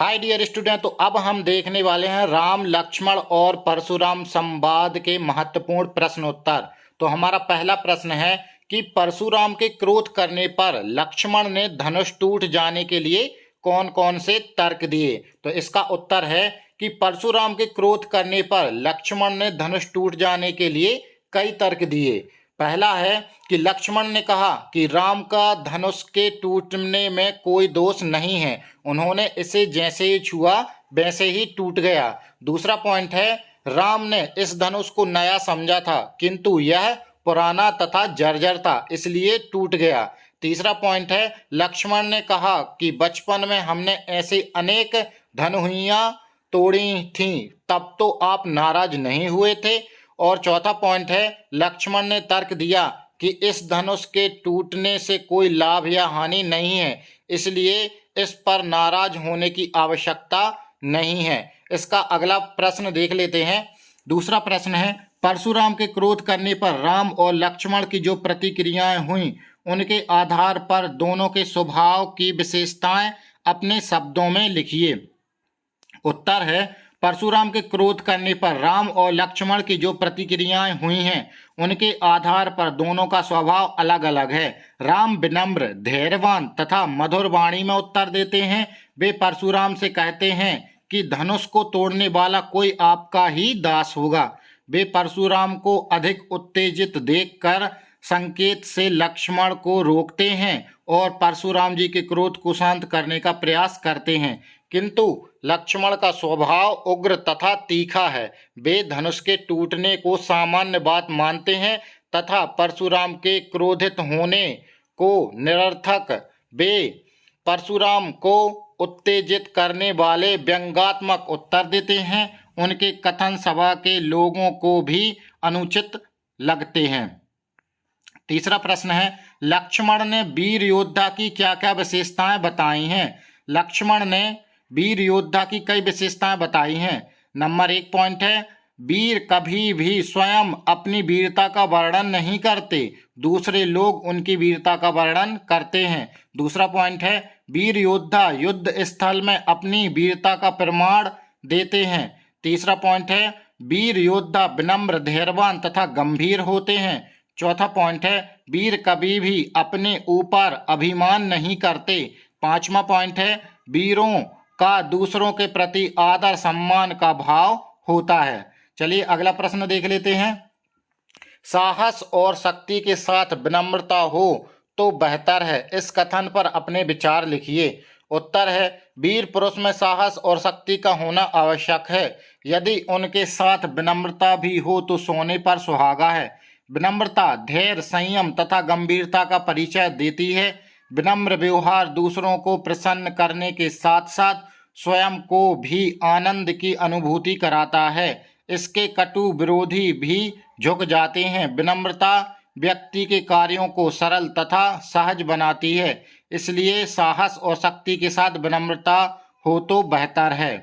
Hi dear student, तो अब हम देखने वाले हैं राम लक्ष्मण और परशुराम संवाद के महत्वपूर्ण प्रश्नोत्तर। तो हमारा पहला प्रश्न है कि परशुराम के क्रोध करने पर लक्ष्मण ने धनुष टूट जाने के लिए कौन कौन से तर्क दिए। तो इसका उत्तर है कि परशुराम के क्रोध करने पर लक्ष्मण ने धनुष टूट जाने के लिए कई तर्क दिए। पहला है कि लक्ष्मण ने कहा कि राम का धनुष के टूटने में कोई दोष नहीं है, उन्होंने इसे जैसे ही छुआ वैसे ही टूट गया। दूसरा पॉइंट है, राम ने इस धनुष को नया समझा था किंतु यह पुराना तथा जर्जर था, इसलिए टूट गया। तीसरा पॉइंट है, लक्ष्मण ने कहा कि बचपन में हमने ऐसे अनेक धनुहियां तोड़ी थीं, तब तो आप नाराज नहीं हुए थे। और चौथा पॉइंट है, लक्ष्मण ने तर्क दिया कि इस धनुष के टूटने से कोई लाभ या हानि नहीं है, इसलिए इस पर नाराज होने की आवश्यकता नहीं है। इसका अगला प्रश्न देख लेते हैं। दूसरा प्रश्न है, परशुराम के क्रोध करने पर राम और लक्ष्मण की जो प्रतिक्रियाएं हुई उनके आधार पर दोनों के स्वभाव की विशेषताएं अपने शब्दों में लिखिए। उत्तर है, परशुराम के क्रोध करने पर राम और लक्ष्मण की जो प्रतिक्रियाएं हुई हैं उनके आधार पर दोनों का स्वभाव अलग अलग है। राम विनम्र, धैर्यवान तथा मधुर वाणी में उत्तर देते हैं। वे परशुराम से कहते हैं कि धनुष को तोड़ने वाला कोई आपका ही दास होगा। वे परशुराम को अधिक उत्तेजित देखकर संकेत से लक्ष्मण को रोकते हैं और परशुराम जी के क्रोध को शांत करने का प्रयास करते हैं, किंतु लक्ष्मण का स्वभाव उग्र तथा तीखा है। वे धनुष के टूटने को सामान्य बात मानते हैं तथा परशुराम के क्रोधित होने को निरर्थक, वे परशुराम को उत्तेजित करने वाले व्यंग्यात्मक उत्तर देते हैं। उनके कथन सभा के लोगों को भी अनुचित लगते हैं। तीसरा प्रश्न है, लक्ष्मण ने वीर योद्धा की क्या क्या विशेषताएं बताई हैं। लक्ष्मण ने वीर योद्धा की कई विशेषताएं बताई हैं। नंबर 1 पॉइंट है, वीर कभी भी स्वयं अपनी वीरता का वर्णन नहीं करते, दूसरे लोग उनकी वीरता का वर्णन करते हैं। दूसरा पॉइंट है, वीर योद्धा युद्ध स्थल में अपनी वीरता का प्रमाण देते हैं। तीसरा पॉइंट है, वीर योद्धा विनम्र, धैर्यवान तथा गंभीर होते हैं। चौथा पॉइंट है, वीर कभी भी अपने ऊपर अभिमान नहीं करते। पांचवा पॉइंट है, वीरों का दूसरों के प्रति आदर सम्मान का भाव होता है। चलिए अगला प्रश्न देख लेते हैं। साहस और शक्ति के साथ विनम्रता हो तो बेहतर है, इस कथन पर अपने विचार लिखिए। उत्तर है, वीर पुरुष में साहस और शक्ति का होना आवश्यक है, यदि उनके साथ विनम्रता भी हो तो सोने पर सुहागा है। विनम्रता धैर्य, संयम तथा गंभीरता का परिचय देती है। विनम्र व्यवहार दूसरों को प्रसन्न करने के साथ साथ स्वयं को भी आनंद की अनुभूति कराता है। इसके कटु विरोधी भी झुक जाते हैं। विनम्रता व्यक्ति के कार्यों को सरल तथा सहज बनाती है, इसलिए साहस और शक्ति के साथ विनम्रता हो तो बेहतर है।